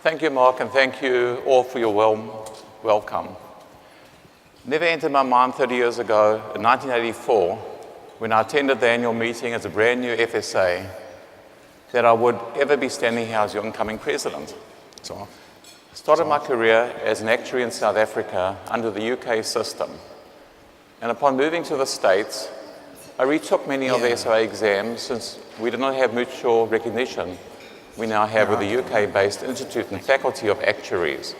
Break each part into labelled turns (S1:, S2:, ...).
S1: Thank you, Mark, and thank you all for your welcome. Never entered my mind 30 years ago, in 1984, when I attended the annual meeting as a brand new FSA, that I would ever be standing here as your incoming president. So I started my career as an actuary in South Africa under the UK system. And upon moving to the States, I retook many of the SOA exams since we did not have mutual recognition we now have with the UK-based Institute and Faculty of Actuaries.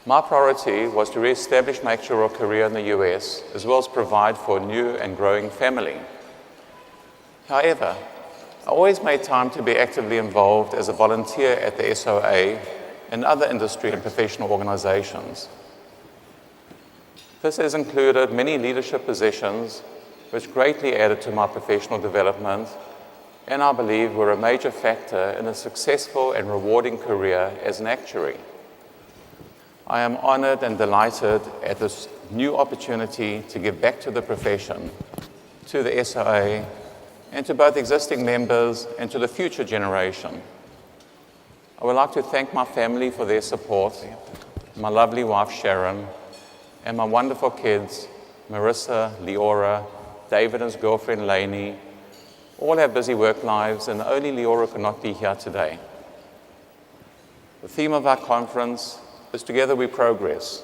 S1: My priority was to re-establish my actuarial career in the US, as well as provide for a new and growing family. However, I always made time to be actively involved as a volunteer at the SOA and other industry and professional organizations. This has included many leadership positions, which greatly added to my professional development, and I believe were a major factor in a successful and rewarding career as an actuary. I am honored and delighted at this new opportunity to give back to the profession, to the SOA, and to both existing members and to the future generation. I would like to thank my family for their support, my lovely wife Sharon, and my wonderful kids, Marissa, Leora, David and his girlfriend Lainey. All have busy work lives, and only Leora could not be here today. The theme of our conference is Together We Progress.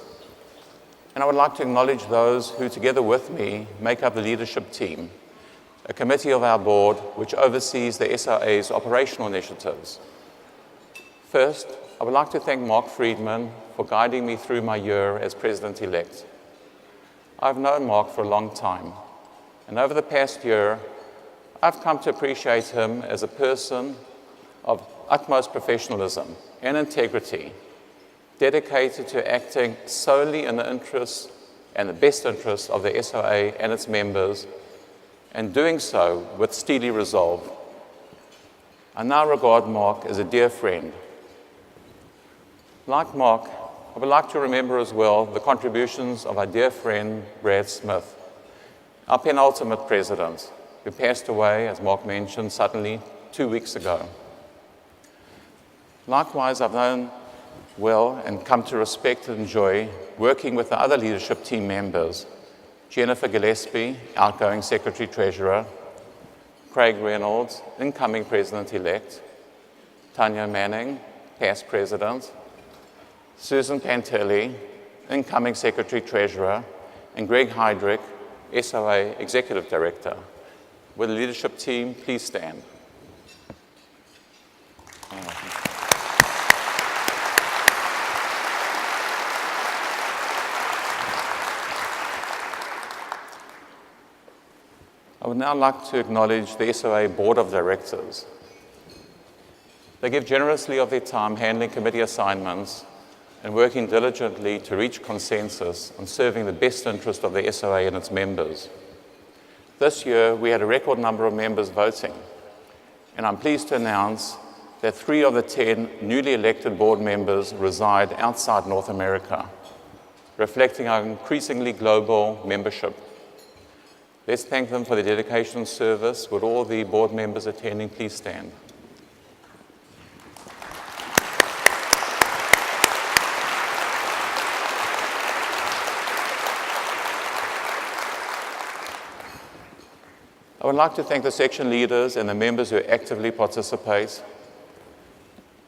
S1: And I would like to acknowledge those who, together with me, make up the leadership team, a committee of our board which oversees the SOA's operational initiatives. First, I would like to thank Mark Friedman for guiding me through my year as President-elect. I've known Mark for a long time, and over the past year, I've come to appreciate him as a person of utmost professionalism and integrity, dedicated to acting solely in the interests and the best interests of the SOA and its members, and doing so with steely resolve. I now regard Mark as a dear friend. Like Mark, I would like to remember as well the contributions of our dear friend Brad Smith, our penultimate president, who passed away, as Mark mentioned, suddenly 2 weeks ago. Likewise, I've known well and come to respect and enjoy working with the other leadership team members, Jennifer Gillespie, outgoing Secretary-Treasurer, Craig Reynolds, incoming President-elect, Tanya Manning, past President, Susan Pantelli, incoming Secretary-Treasurer, and Greg Heydrich, SOA Executive Director. Will the leadership team please stand? I would now like to acknowledge the SOA Board of Directors. They give generously of their time handling committee assignments and working diligently to reach consensus on serving the best interest of the SOA and its members. This year, we had a record number of members voting, and I'm pleased to announce that 3 of the 10 newly elected board members reside outside North America, reflecting our increasingly global membership. Let's thank them for their dedication and service. Would all the board members attending please stand? I would like to thank the section leaders and the members who actively participate.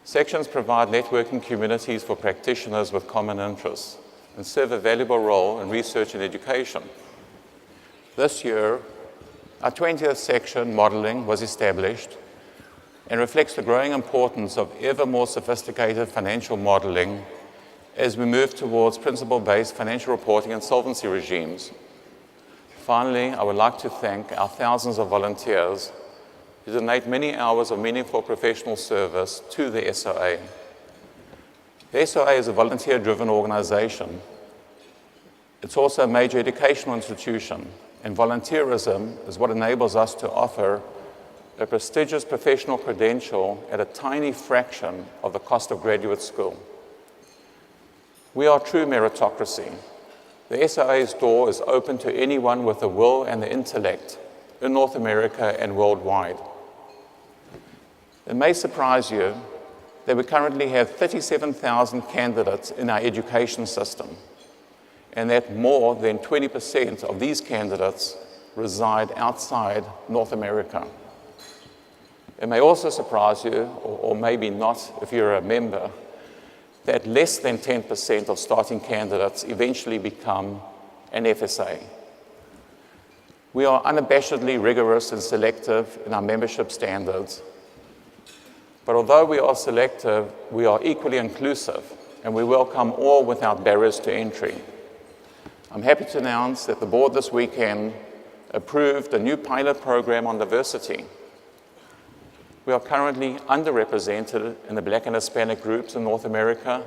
S1: Sections provide networking communities for practitioners with common interests and serve a valuable role in research and education. This year, our 20th section, Modeling, was established and reflects the growing importance of ever more sophisticated financial modeling as we move towards principle-based financial reporting and solvency regimes. Finally, I would like to thank our thousands of volunteers who donate many hours of meaningful professional service to the SOA. The SOA is a volunteer-driven organization. It's also a major educational institution, and volunteerism is what enables us to offer a prestigious professional credential at a tiny fraction of the cost of graduate school. We are true meritocracy. The SOA's door is open to anyone with the will and the intellect in North America and worldwide. It may surprise you that we currently have 37,000 candidates in our education system, and that more than 20% of these candidates reside outside North America. It may also surprise you, or maybe not if you're a member, that less than 10% of starting candidates eventually become an FSA. We are unabashedly rigorous and selective in our membership standards, but although we are selective, we are equally inclusive, and we welcome all without barriers to entry. I'm happy to announce that the board this weekend approved a new pilot program on diversity. We are currently underrepresented in the Black and Hispanic groups in North America,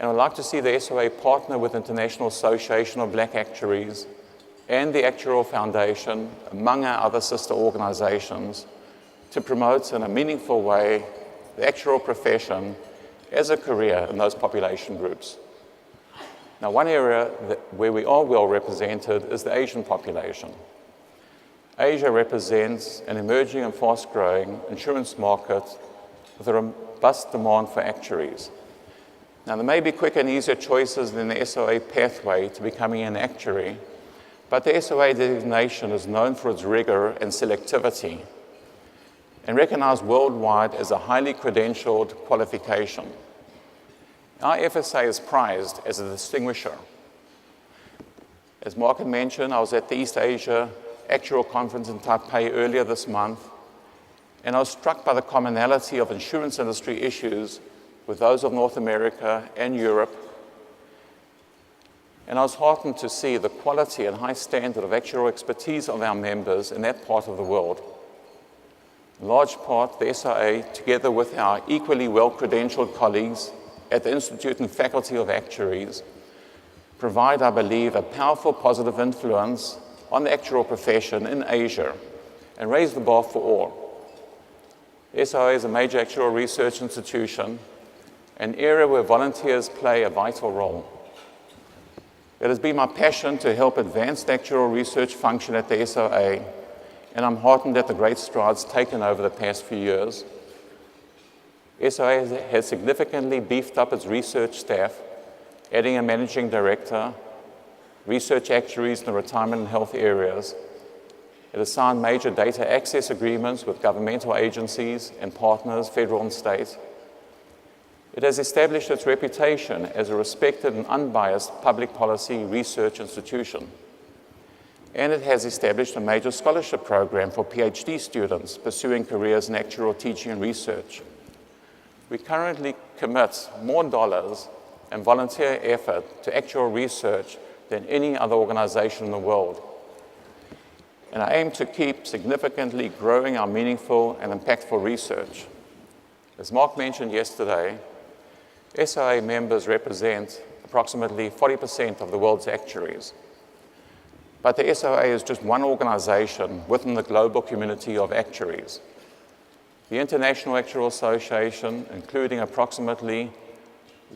S1: and I'd like to see the SOA partner with International Association of Black Actuaries and the Actuarial Foundation, among our other sister organizations, to promote in a meaningful way the actuarial profession as a career in those population groups. Now, one area where we are well represented is the Asian population. Asia represents an emerging and fast-growing insurance market with a robust demand for actuaries. Now, there may be quicker and easier choices than the SOA pathway to becoming an actuary, but the SOA designation is known for its rigor and selectivity and recognized worldwide as a highly credentialed qualification. Our FSA is prized as a distinguisher. As Mark had mentioned, I was at the East Asia Actuarial Conference in Taipei earlier this month, and I was struck by the commonality of insurance industry issues with those of North America and Europe. And I was heartened to see the quality and high standard of actuarial expertise of our members in that part of the world. In large part, the SOA, together with our equally well-credentialed colleagues at the Institute and Faculty of Actuaries, provide, I believe, a powerful positive influence on the actuarial profession in Asia and raise the bar for all. The SOA is a major actuarial research institution, an area where volunteers play a vital role. It has been my passion to help advance the actuarial research function at the SOA, and I'm heartened at the great strides taken over the past few years. SOA has significantly beefed up its research staff, adding a managing director, research actuaries in the retirement and health areas. It has signed major data access agreements with governmental agencies and partners, federal and state. It has established its reputation as a respected and unbiased public policy research institution. And it has established a major scholarship program for PhD students pursuing careers in actuarial teaching and research. We currently commit more dollars and volunteer effort to actuarial research than any other organization in the world. And I aim to keep significantly growing our meaningful and impactful research. As Mark mentioned yesterday, SOA members represent approximately 40% of the world's actuaries. But the SOA is just one organization within the global community of actuaries. The International Actuarial Association, including approximately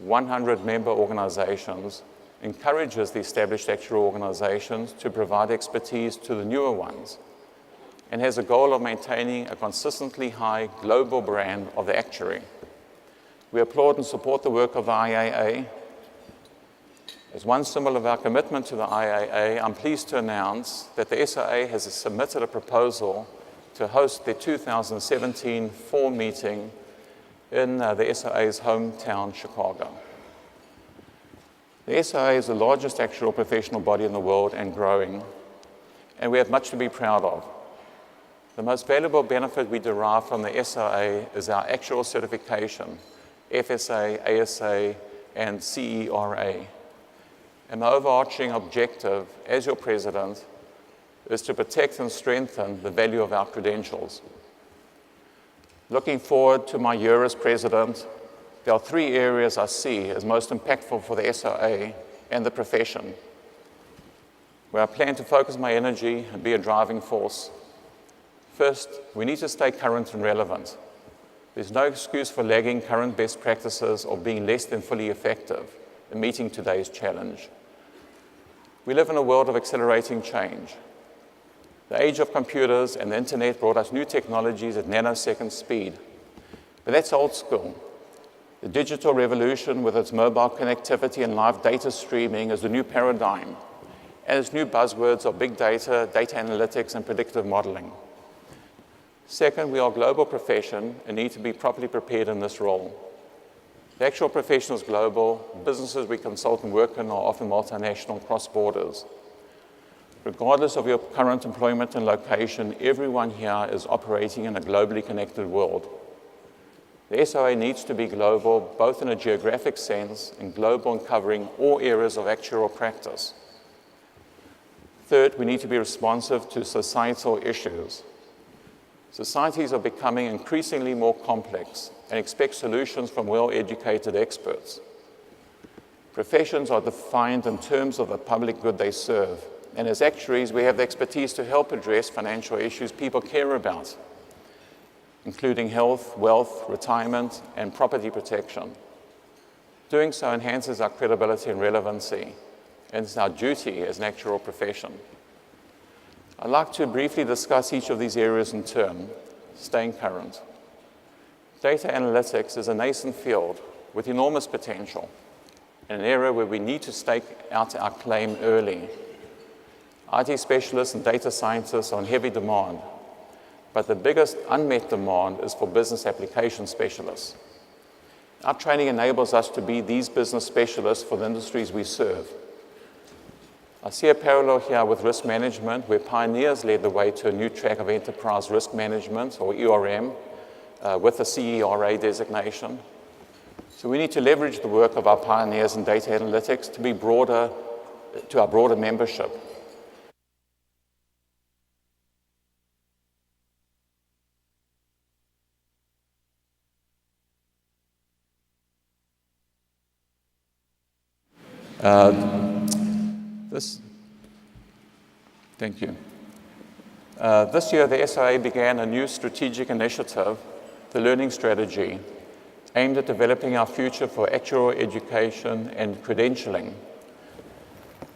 S1: 100 member organizations, encourages the established actuarial organizations to provide expertise to the newer ones and has a goal of maintaining a consistently high global brand of the actuary. We applaud and support the work of the IAA. As one symbol of our commitment to the IAA, I'm pleased to announce that the SOA has submitted a proposal to host the 2017 fall meeting in the SOA's hometown, Chicago. The SOA is the largest actuarial professional body in the world and growing, and we have much to be proud of. The most valuable benefit we derive from the SOA is our actuarial certification, FSA, ASA, and CERA. And my overarching objective as your president is to protect and strengthen the value of our credentials. Looking forward to my year as president, there are three areas I see as most impactful for the SOA and the profession, where I plan to focus my energy and be a driving force. First, we need to stay current and relevant. There's no excuse for lagging current best practices or being less than fully effective in meeting today's challenge. We live in a world of accelerating change. The age of computers and the internet brought us new technologies at nanosecond speed. But that's old school. The digital revolution with its mobile connectivity and live data streaming is the new paradigm, and its new buzzwords are big data, data analytics, and predictive modeling. Second, we are a global profession and need to be properly prepared in this role. The actual profession is global. Businesses we consult and work in are often multinational, cross borders. Regardless of your current employment and location, everyone here is operating in a globally connected world. The SOA needs to be global, both in a geographic sense and global in covering all areas of actuarial practice. Third, we need to be responsive to societal issues. Societies are becoming increasingly more complex and expect solutions from well-educated experts. Professions are defined in terms of the public good they serve, and as actuaries, we have the expertise to help address financial issues people care about, including health, wealth, retirement, and property protection. Doing so enhances our credibility and relevancy, and it's our duty as an actuarial profession. I'd like to briefly discuss each of these areas in turn, staying current. Data analytics is a nascent field with enormous potential, and an area where we need to stake out our claim early. IT specialists and data scientists are in heavy demand, but the biggest unmet demand is for business application specialists. Our training enables us to be these business specialists for the industries we serve. I see a parallel here with risk management, where pioneers led the way to a new track of enterprise risk management, or ERM, with the CERA designation. So we need to leverage the work of our pioneers in data analytics to be broader, to our broader membership. Thank you. This year, the SOA began a new strategic initiative, the Learning Strategy, aimed at developing our future for actuarial education and credentialing.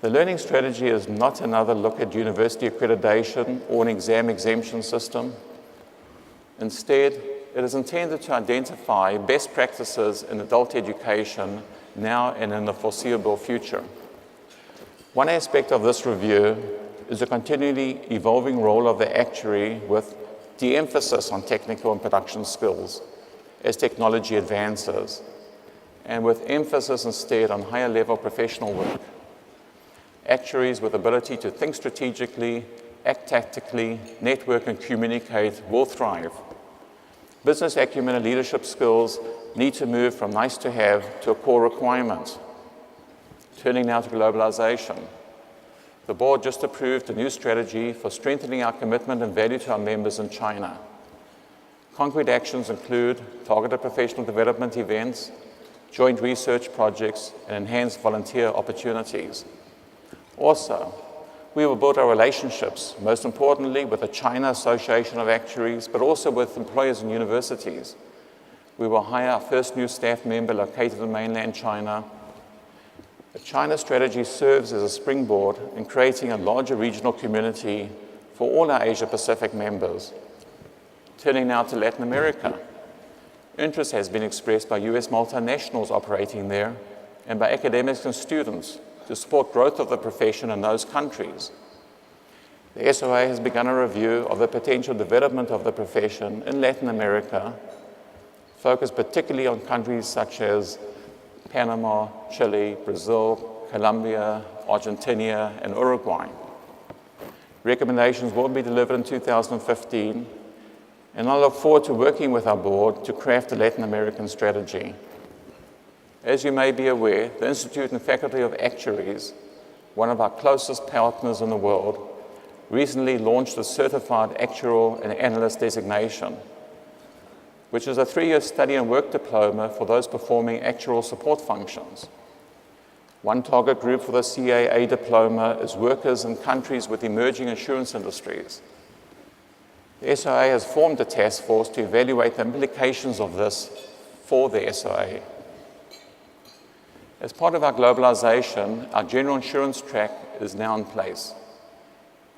S1: The Learning Strategy is not another look at university accreditation or an exam exemption system. Instead, it is intended to identify best practices in adult education now and in the foreseeable future. One aspect of this review is the continually evolving role of the actuary, with de-emphasis on technical and production skills as technology advances, and with emphasis instead on higher level professional work. Actuaries with ability to think strategically, act tactically, network and communicate will thrive. Business acumen and leadership skills need to move from nice to have to a core requirement. Turning now to globalization. The board just approved a new strategy for strengthening our commitment and value to our members in China. Concrete actions include targeted professional development events, joint research projects, and enhanced volunteer opportunities. Also, we will build our relationships, most importantly with the China Association of Actuaries, but also with employers and universities. We will hire our first new staff member located in mainland China. The China strategy serves as a springboard in creating a larger regional community for all our Asia-Pacific members. Turning now to Latin America. Interest has been expressed by US multinationals operating there and by academics and students to support growth of the profession in those countries. The SOA has begun a review of the potential development of the profession in Latin America, focused particularly on countries such as Panama, Chile, Brazil, Colombia, Argentina, and Uruguay. Recommendations will be delivered in 2015, and I look forward to working with our board to craft a Latin American strategy. As you may be aware, the Institute and Faculty of Actuaries, one of our closest partners in the world, recently launched a Certified Actuarial and Analyst designation, which is a 3-year study and work diploma for those performing actuarial support functions. One target group for the CAA diploma is workers in countries with emerging insurance industries. The SOA has formed a task force to evaluate the implications of this for the SOA. As part of our globalization, our general insurance track is now in place,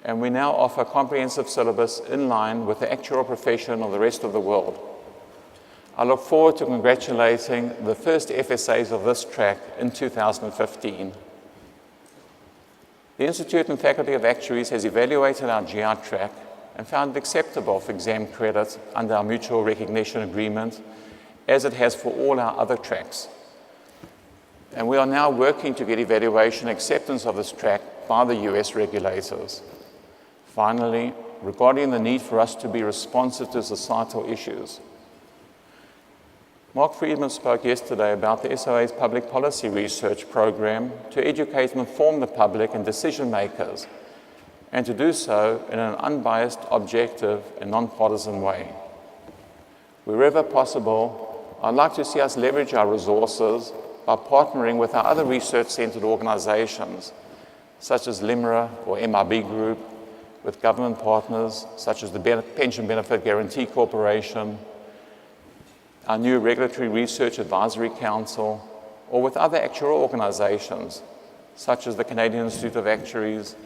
S1: and we now offer a comprehensive syllabus in line with the actuarial profession of the rest of the world. I look forward to congratulating the first FSAs of this track in 2015. The Institute and Faculty of Actuaries has evaluated our GR track and found it acceptable for exam credit under our mutual recognition agreement, as it has for all our other tracks. And we are now working to get evaluation acceptance of this track by the US regulators. Finally, regarding the need for us to be responsive to societal issues, Mark Friedman spoke yesterday about the SOA's public policy research program to educate and inform the public and decision makers, and to do so in an unbiased, objective, and non-partisan way. Wherever possible, I'd like to see us leverage our resources by partnering with our other research-centered organizations, such as LIMRA or MRB Group, with government partners, such as the Pension Benefit Guarantee Corporation, our new Regulatory Research Advisory Council, or with other actuarial organizations, such as the Canadian Institute of Actuaries,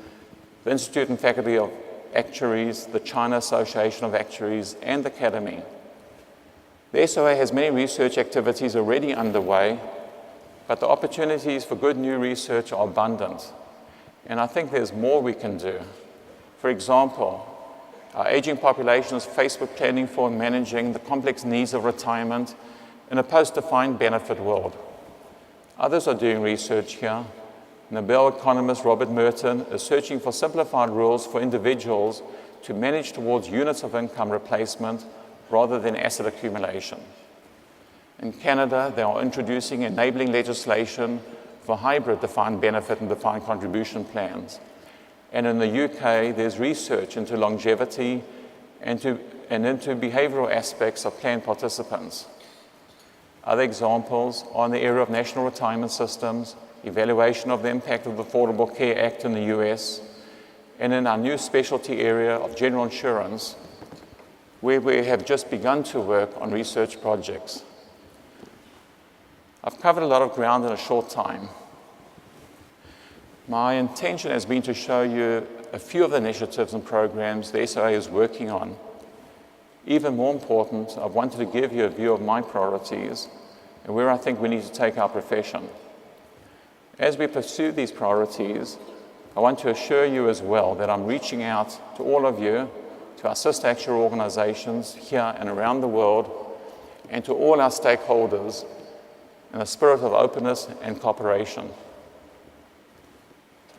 S1: the Institute and Faculty of Actuaries, the China Association of Actuaries, and the Academy. The SOA has many research activities already underway, but the opportunities for good new research are abundant, and I think there's more we can do. For example, our aging population is faced with planning for and managing the complex needs of retirement in a post-defined benefit world. Others are doing research here. Nobel economist Robert Merton is searching for simplified rules for individuals to manage towards units of income replacement rather than asset accumulation. In Canada, they are introducing enabling legislation for hybrid defined benefit and defined contribution plans. And in the UK, there's research into longevity and into behavioral aspects of plan participants. Other examples are in the area of national retirement systems, evaluation of the impact of the Affordable Care Act in the US, and in our new specialty area of general insurance, where we have just begun to work on research projects. I've covered a lot of ground in a short time. My intention has been to show you a few of the initiatives and programs the SOA is working on. Even more important, I've wanted to give you a view of my priorities and where I think we need to take our profession. As we pursue these priorities, I want to assure you as well that I'm reaching out to all of you, to our sister actuarial organizations here and around the world, and to all our stakeholders in a spirit of openness and cooperation.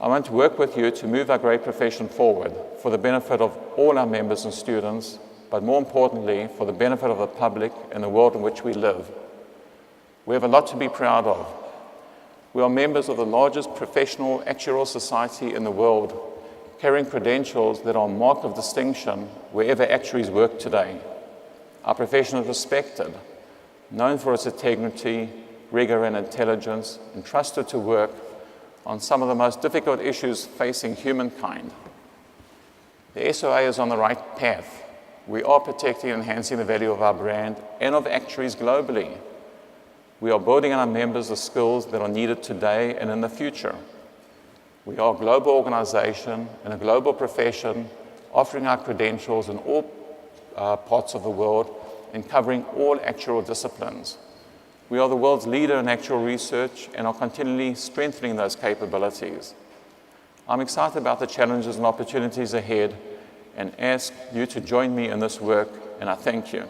S1: I want to work with you to move our great profession forward for the benefit of all our members and students, but more importantly, for the benefit of the public and the world in which we live. We have a lot to be proud of. We are members of the largest professional actuarial society in the world, carrying credentials that are a mark of distinction wherever actuaries work today. Our profession is respected, known for its integrity, rigor, and intelligence, and trusted to work on some of the most difficult issues facing humankind. The SOA is on the right path. We are protecting and enhancing the value of our brand and of actuaries globally. We are building on our members the skills that are needed today and in the future. We are a global organization and a global profession, offering our credentials in all parts of the world and covering all actuarial disciplines. We are the world's leader in actuarial research and are continually strengthening those capabilities. I'm excited about the challenges and opportunities ahead and ask you to join me in this work, and I thank you.